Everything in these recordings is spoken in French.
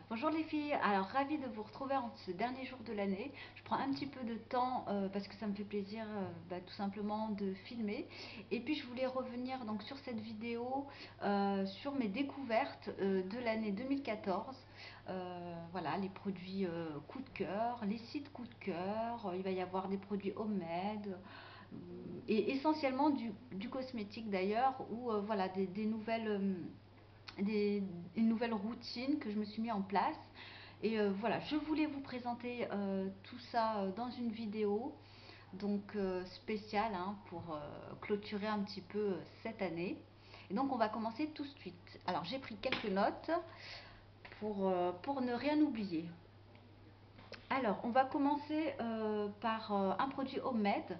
Bonjour les filles, alors ravie de vous retrouver en ce dernier jour de l'année. Je prends un petit peu de temps parce que ça me fait plaisir tout simplement de filmer. Et puis je voulais revenir donc sur cette vidéo sur mes découvertes de l'année 2014. Voilà, les produits coup de cœur, les sites coup de cœur, il va y avoir des produits homemade et essentiellement du cosmétique d'ailleurs ou voilà des nouvelles des, une nouvelle routine que je me suis mis en place. Et voilà, je voulais vous présenter tout ça dans une vidéo donc spéciale pour clôturer un petit peu cette année. Et donc on va commencer tout de suite. Alors j'ai pris quelques notes pour ne rien oublier. Alors on va commencer par un produit homemade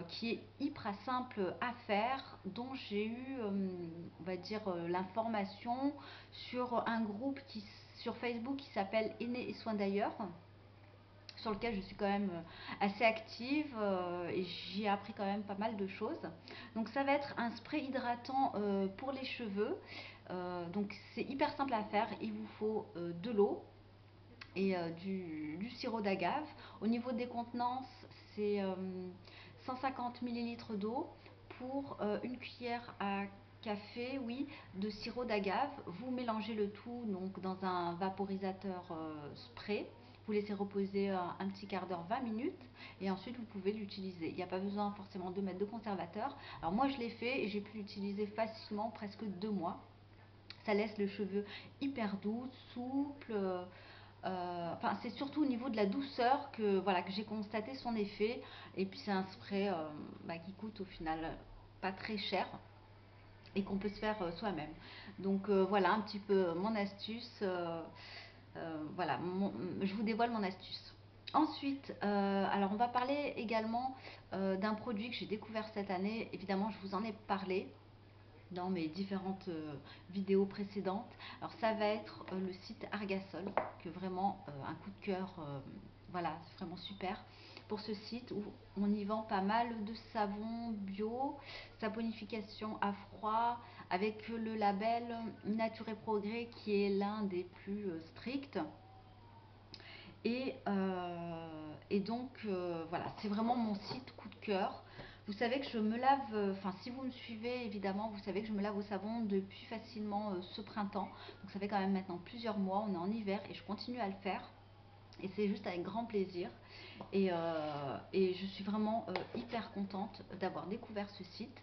qui est hyper simple à faire, dont j'ai eu, on va dire, l'information sur un groupe sur Facebook qui s'appelle Aînés et Soins d'ailleurs, sur lequel je suis quand même assez active et j'y ai appris quand même pas mal de choses. Donc ça va être un spray hydratant pour les cheveux. Donc c'est hyper simple à faire, il vous faut de l'eau et du sirop d'agave. Au niveau des contenances, c'est 150 millilitres d'eau pour une cuillère à café, oui, de sirop d'agave. Vous mélangez le tout donc dans un vaporisateur spray. Vous laissez reposer un petit quart d'heure, 20 minutes, et ensuite vous pouvez l'utiliser. Il n'y a pas besoin forcément de mettre de conservateur. Alors moi je l'ai fait et j'ai pu l'utiliser facilement, presque 2 mois. Ça laisse le cheveu hyper doux, souple. Enfin, c'est surtout au niveau de la douceur que voilà que j'ai constaté son effet. Et puis c'est un spray qui coûte au final pas très cher et qu'on peut se faire soi-même. Donc voilà un petit peu mon astuce. Voilà, je vous dévoile mon astuce. Ensuite, alors on va parler également d'un produit que j'ai découvert cette année. Évidemment, je vous en ai parlé dans mes différentes vidéos précédentes. Alors ça va être le site Argasol, que vraiment un coup de cœur, voilà, c'est vraiment super pour ce site où on y vend pas mal de savons bio, saponification à froid, avec le label Nature et Progrès qui est l'un des plus stricts. Et donc, voilà, c'est vraiment mon site coup de cœur. Vous savez que je me lave, enfin si vous me suivez évidemment, vous savez que je me lave au savon depuis facilement ce printemps. Donc ça fait quand même maintenant plusieurs mois, on est en hiver et je continue à le faire. Et c'est juste avec grand plaisir. Et je suis vraiment hyper contente d'avoir découvert ce site.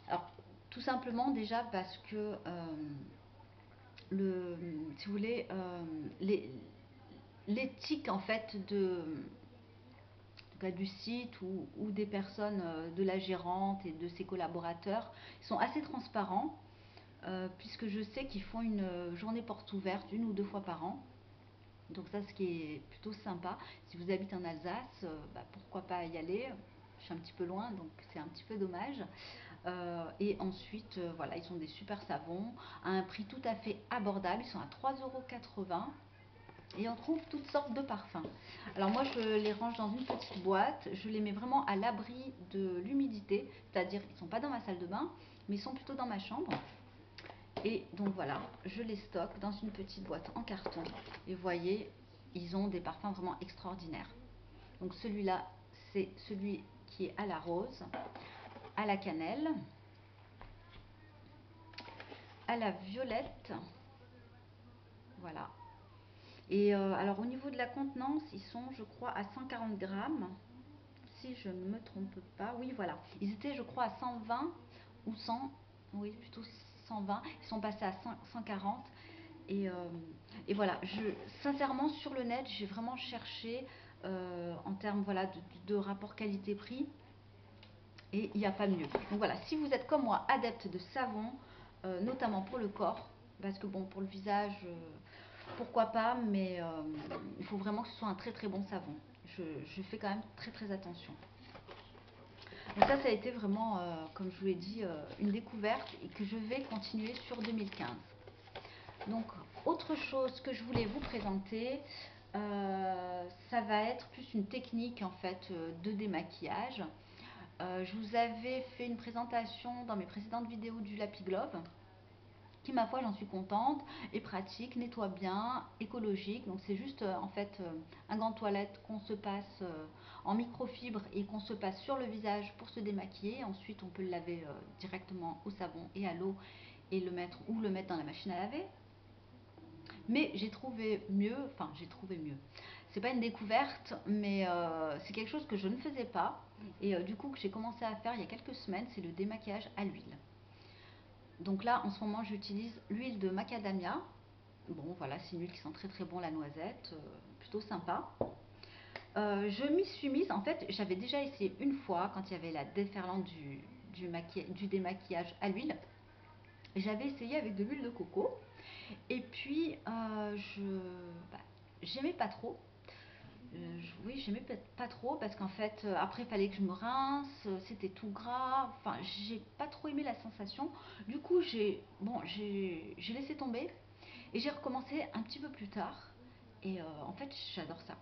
Alors tout simplement déjà parce que si vous voulez, l'éthique en fait du site ou des personnes de la gérante et de ses collaborateurs sont assez transparents puisque je sais qu'ils font une journée porte ouverte 1 ou 2 fois par an. Donc ça, ce qui est plutôt sympa. Si vous habitez en Alsace, pourquoi pas y aller. Je suis un petit peu loin, donc c'est un petit peu dommage. Et ensuite, voilà, ils ont des super savons à un prix tout à fait abordable. Ils sont à 3,80 € et on trouve toutes sortes de parfums. Alors moi je les range dans une petite boîte, je les mets vraiment à l'abri de l'humidité, c'est-à-dire ils ne sont pas dans ma salle de bain, mais ils sont plutôt dans ma chambre. Et donc voilà, je les stocke dans une petite boîte en carton. Et vous voyez, ils ont des parfums vraiment extraordinaires. Donc celui-là, c'est celui qui est à la rose, à la cannelle, à la violette. Voilà. Et alors au niveau de la contenance, ils sont je crois à 140 grammes. Si je ne me trompe pas, oui voilà, ils étaient je crois à 120 ou 100, oui plutôt 120, ils sont passés à 140 et, euh, et voilà, sincèrement sur le net j'ai vraiment cherché en termes voilà, de rapport qualité-prix et il n'y a pas mieux. Donc voilà, si vous êtes comme moi adepte de savon, notamment pour le corps, parce que bon pour le visage, pourquoi pas, mais il faut vraiment que ce soit un très très bon savon. Je fais quand même très très attention. Donc ça a été vraiment, comme je vous l'ai dit, une découverte et que je vais continuer sur 2015. Donc, autre chose que je voulais vous présenter, ça va être plus une technique en fait de démaquillage. Je vous avais fait une présentation dans mes précédentes vidéos du Lapis Glove. qui, ma foi, j'en suis contente, est pratique, nettoie bien, écologique. Donc c'est juste en fait un gant de toilette qu'on se passe en microfibre et qu'on se passe sur le visage pour se démaquiller. Ensuite on peut le laver directement au savon et à l'eau et le mettre dans la machine à laver. Mais j'ai trouvé mieux, enfin j'ai trouvé mieux. C'est pas une découverte, mais c'est quelque chose que je ne faisais pas et du coup que j'ai commencé à faire il y a quelques semaines, c'est le démaquillage à l'huile. Donc là, en ce moment, j'utilise l'huile de macadamia. Bon, voilà, c'est une huile qui sent très très bon la noisette, plutôt sympa. Je m'y suis mise, en fait, j'avais déjà essayé une fois quand il y avait la déferlante du démaquillage à l'huile. J'avais essayé avec de l'huile de coco. Et puis, bah, j'aimais pas trop. Oui, j'aimais pas trop parce qu'en fait, après, il fallait que je me rince, c'était tout gras. Enfin, j'ai pas trop aimé la sensation. Du coup, j'ai laissé tomber et j'ai recommencé un petit peu plus tard. Et en fait, j'adore ça.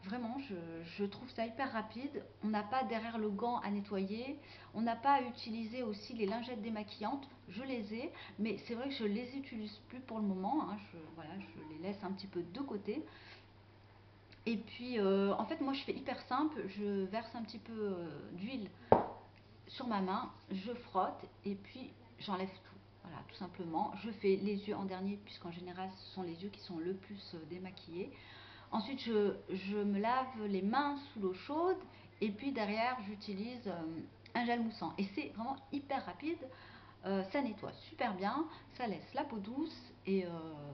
Vraiment, je trouve ça hyper rapide. On n'a pas derrière le gant à nettoyer. On n'a pas à utiliser aussi les lingettes démaquillantes. Je les ai, mais c'est vrai que je les utilise plus pour le moment, hein. Voilà, je les laisse un petit peu de côté. Et puis, en fait, moi, je fais hyper simple. Je verse un petit peu d'huile sur ma main, je frotte et puis j'enlève tout. Voilà, tout simplement. Je fais les yeux en dernier, puisqu'en général, ce sont les yeux qui sont le plus démaquillés. Ensuite, je me lave les mains sous l'eau chaude et puis derrière, j'utilise un gel moussant. Et c'est vraiment hyper rapide. Ça nettoie super bien, ça laisse la peau douce et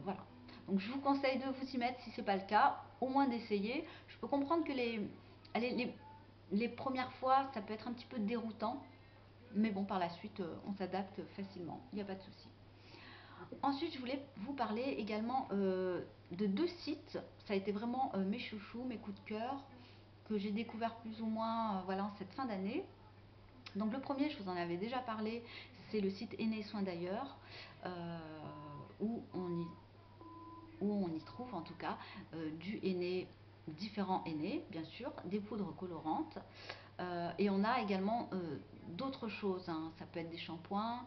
voilà. Donc je vous conseille de vous y mettre si c'est pas le cas, au moins d'essayer. Je peux comprendre que allez, les premières fois ça peut être un petit peu déroutant, mais bon par la suite on s'adapte facilement, il n'y a pas de souci. Ensuite je voulais vous parler également de deux sites, ça a été vraiment mes chouchous, mes coups de cœur, que j'ai découvert plus ou moins voilà, en cette fin d'année. Donc le premier, je vous en avais déjà parlé, c'est le site Aîné Soins d'ailleurs, euh, où, on y trouve en tout cas du henné, différents henné, bien sûr, des poudres colorantes, et on a également d'autres choses, hein. Ça peut être des shampoings,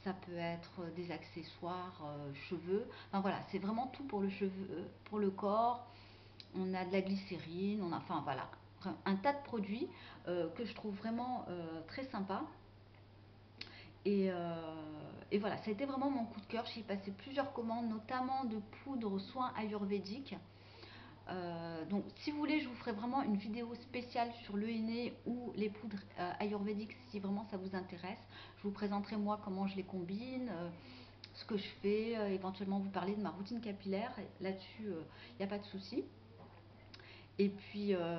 ça peut être des accessoires cheveux, enfin voilà, c'est vraiment tout pour le cheveu, pour le corps. On a de la glycérine, on a, enfin voilà, un tas de produits que je trouve vraiment très sympa. Et voilà, ça a été vraiment mon coup de cœur. J'ai passé plusieurs commandes, notamment de poudres soins ayurvédiques. Donc, si vous voulez, je vous ferai vraiment une vidéo spéciale sur le henné ou les poudres ayurvédiques si vraiment ça vous intéresse. Je vous présenterai moi comment je les combine, ce que je fais, éventuellement vous parler de ma routine capillaire. Là-dessus, il n'y a pas de souci. Et puis, euh,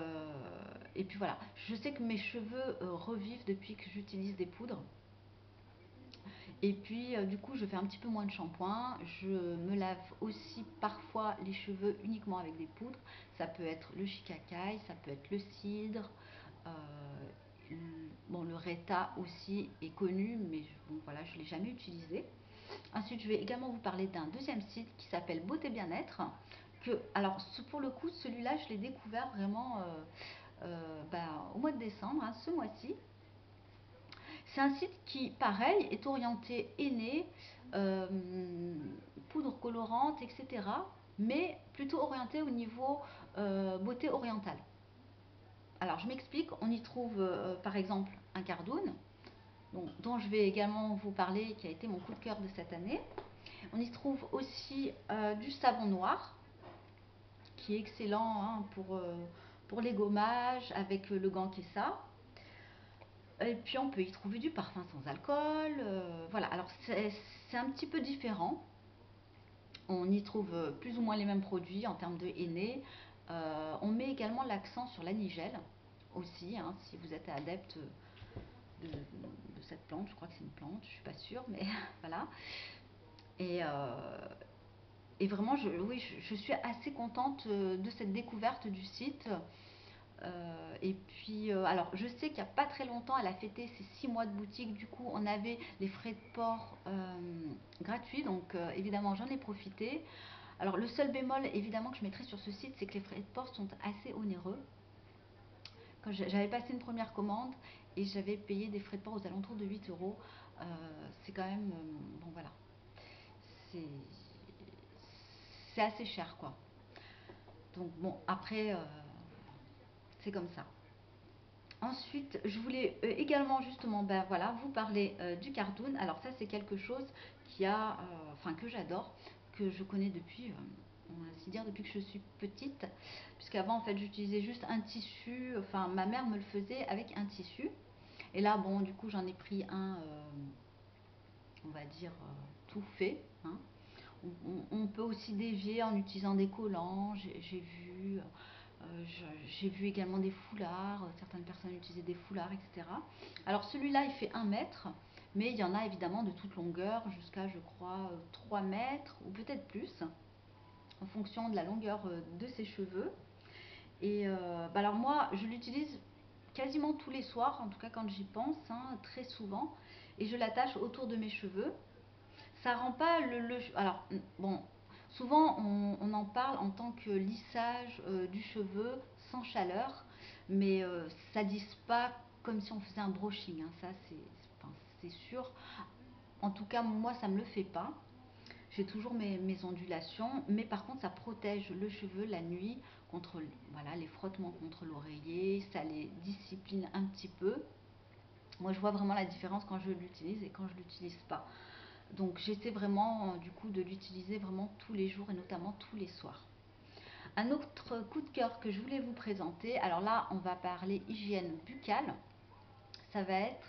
et puis voilà, je sais que mes cheveux revivent depuis que j'utilise des poudres. Et puis, du coup, je fais un petit peu moins de shampoing. Je me lave aussi parfois les cheveux uniquement avec des poudres. Ça peut être le shikakai, ça peut être le cidre. euh, bon, le Reta aussi est connu, mais bon, voilà, je ne l'ai jamais utilisé. Ensuite, je vais également vous parler d'un deuxième site qui s'appelle Beauté Bien-être. Alors, pour le coup, celui-là, je l'ai découvert vraiment au mois de décembre, hein, ce mois-ci. C'est un site qui, pareil, est orienté aîné, euh, poudre colorante, etc. Mais plutôt orienté au niveau beauté orientale. Alors, je m'explique. On y trouve, par exemple, un cardoon, dont je vais également vous parler, qui a été mon coup de cœur de cette année. On y trouve aussi du savon noir, qui est excellent hein, pour les gommages, avec le Gankesa. Et puis on peut y trouver du parfum sans alcool. Voilà, alors c'est un petit peu différent. On y trouve plus ou moins les mêmes produits en termes de henné. On met également l'accent sur l'anisgel aussi, hein, si vous êtes adepte de cette plante. Je crois que c'est une plante, je suis pas sûre, mais voilà. Et, vraiment, oui, je suis assez contente de cette découverte du site. Et puis, alors je sais qu'il n'y a pas très longtemps, elle a fêté ses 6 mois de boutique. Du coup, on avait les frais de port gratuits. Donc, évidemment, j'en ai profité. Alors, le seul bémol, évidemment, que je mettrai sur ce site, c'est que les frais de port sont assez onéreux. Quand j'avais passé une première commande et j'avais payé des frais de port aux alentours de 8 euros, c'est quand même. Bon, voilà. c'est assez cher quoi. Donc bon, après, c'est comme ça. Ensuite, je voulais également justement ben, voilà, vous parler du cardoon. Alors ça, c'est quelque chose enfin, que j'adore, que je connais depuis, on va ainsi dire, depuis que je suis petite. Puisqu'avant, en fait, j'utilisais juste un tissu, enfin, ma mère me le faisait avec un tissu. Et là, bon, du coup, j'en ai pris un, on va dire, tout fait, hein. On peut aussi dévier en utilisant des collants, j'ai vu. J'ai vu également des foulards, certaines personnes utilisaient des foulards, etc. Alors celui-là, il fait 1 mètre, mais il y en a évidemment de toute longueur jusqu'à, je crois, 3 mètres ou peut-être plus, en fonction de la longueur de ses cheveux. Et bah alors moi, je l'utilise quasiment tous les soirs, en tout cas quand j'y pense, hein, très souvent, et je l'attache autour de mes cheveux. Ça rend pas alors, bon, souvent on en parle en tant que lissage du cheveu sans chaleur, mais ça lisse pas comme si on faisait un brushing, hein, ça enfin, c'est sûr. En tout cas, moi ça me le fait pas. J'ai toujours mes ondulations, mais par contre ça protège le cheveu la nuit contre voilà, les frottements contre l'oreiller, ça les discipline un petit peu. Moi je vois vraiment la différence quand je l'utilise et quand je l'utilise pas. Donc j'essaie vraiment du coup de l'utiliser vraiment tous les jours et notamment tous les soirs. Un autre coup de cœur que je voulais vous présenter, alors là on va parler hygiène buccale, ça va être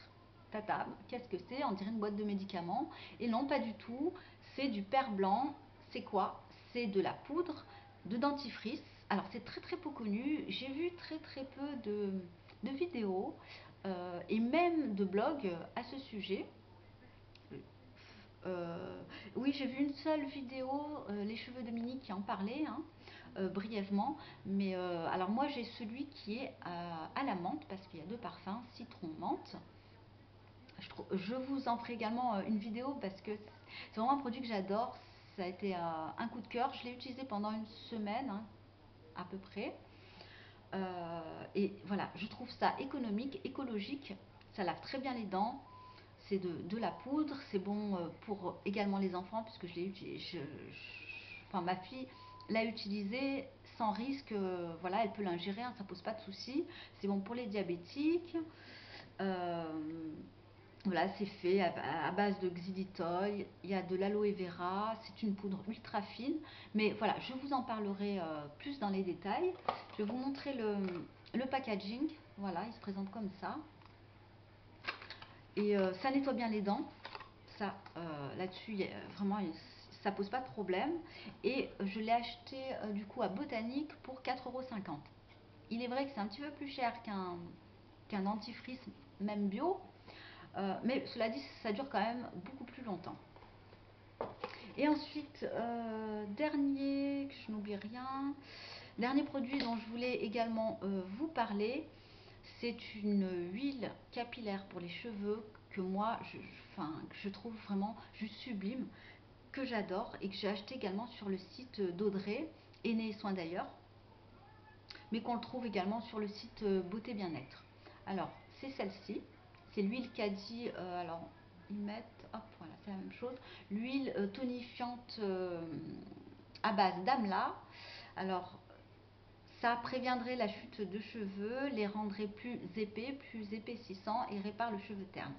tata, qu'est-ce que c'est? On dirait une boîte de médicaments. Et non, pas du tout, c'est du père blanc. C'est quoi? C'est de la poudre de dentifrice. Alors c'est très très peu connu, j'ai vu très très peu de vidéos et même de blogs à ce sujet. Oui, j'ai vu une seule vidéo, Les cheveux de Mini, qui en parlait, hein, brièvement. Mais alors moi j'ai celui qui est à la menthe, parce qu'il y a deux parfums, citron, menthe. Je vous en ferai également une vidéo parce que c'est vraiment un produit que j'adore. Ça a été un coup de cœur. Je l'ai utilisé pendant une semaine, hein, à peu près. Et voilà, je trouve ça économique, écologique. Ça lave très bien les dents. C'est de la poudre. C'est bon pour également les enfants puisque je l'ai utilisé. Enfin, ma fille l'a utilisé sans risque. Voilà, elle peut l'ingérer, hein, ça pose pas de soucis. C'est bon pour les diabétiques. Euh, voilà, c'est fait à base de xylitol, il y a de l'aloe vera, c'est une poudre ultra fine. Mais voilà, je vous en parlerai plus dans les détails. Je vais vous montrer le packaging. Voilà, il se présente comme ça. Et ça nettoie bien les dents. Ça, là-dessus, vraiment, ça pose pas de problème. Et je l'ai acheté du coup à Botanique pour 4,50 €. Il est vrai que c'est un petit peu plus cher qu'un dentifrice, même bio. Mais cela dit, ça dure quand même beaucoup plus longtemps. Et ensuite, dernier, que je n'oublie rien, dernier produit dont je voulais également vous parler, c'est une huile capillaire pour les cheveux que moi, enfin, que je trouve vraiment juste sublime, que j'adore et que j'ai acheté également sur le site d'Audrey, Aîné et Soins d'ailleurs, mais qu'on le trouve également sur le site Beauté Bien-être. Alors, c'est celle-ci, c'est l'huile Cadi, alors ils mettent, hop, voilà, c'est la même chose, l'huile tonifiante à base d'amla. Alors, ça préviendrait la chute de cheveux, les rendrait plus épais, plus épaississants et répare le cheveu terne.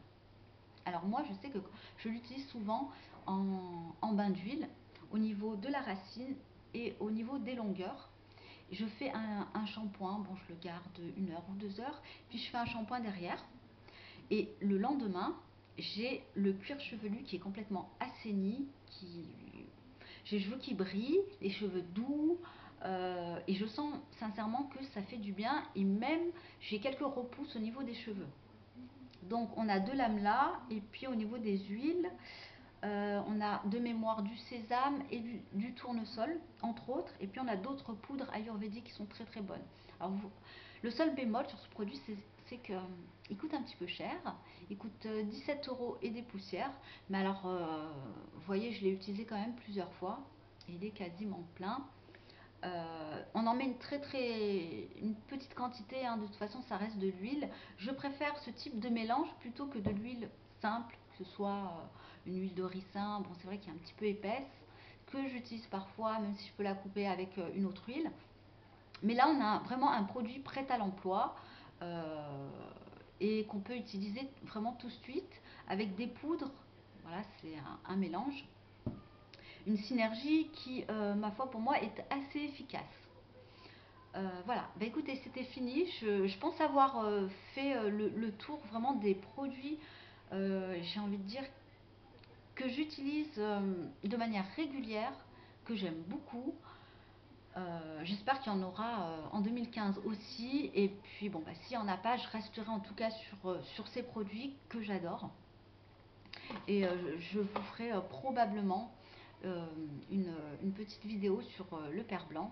Alors moi, je sais que je l'utilise souvent en bain d'huile au niveau de la racine et au niveau des longueurs. Je fais un shampoing, bon je le garde 1 heure ou 2 heures, puis je fais un shampoing derrière. Et le lendemain, j'ai le cuir chevelu qui est complètement assaini, j'ai les cheveux qui brillent, les cheveux doux, et je sens sincèrement que ça fait du bien. Et même, j'ai quelques repousses au niveau des cheveux. Donc on a de l'amla, et puis au niveau des huiles, on a de mémoire du sésame et du tournesol, entre autres. Et puis on a d'autres poudres ayurvédiques qui sont très très bonnes. Alors le seul bémol sur ce produit, c'est qu'il coûte un petit peu cher. Il coûte 17 € et des poussières. Mais alors, vous voyez, je l'ai utilisé quand même plusieurs fois. Et il est quasiment plein. On en met une petite quantité, hein, de toute façon ça reste de l'huile. Je préfère ce type de mélange plutôt que de l'huile simple, ce soit une huile de ricin, bon c'est vrai qu'il est un petit peu épaisse, que j'utilise parfois, même si je peux la couper avec une autre huile. Mais là, on a vraiment un produit prêt à l'emploi et qu'on peut utiliser vraiment tout de suite avec des poudres. Voilà, c'est un mélange, une synergie qui, ma foi, pour moi, est assez efficace. Voilà, bah écoutez, c'était fini. Je pense avoir fait le tour vraiment des produits, j'ai envie de dire, que j'utilise de manière régulière, que j'aime beaucoup. J'espère qu'il y en aura en 2015 aussi. Et puis, bon, bah, s'il n'y en a pas, je resterai en tout cas sur ces produits que j'adore. Et je vous ferai probablement euh, une petite vidéo sur le père blanc.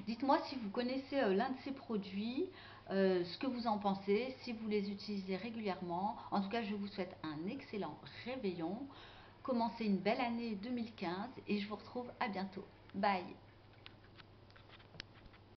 Dites-moi si vous connaissez l'un de ces produits, ce que vous en pensez, si vous les utilisez régulièrement. En tout cas, je vous souhaite un excellent réveillon. Commencez une belle année 2015 et je vous retrouve à bientôt. Bye!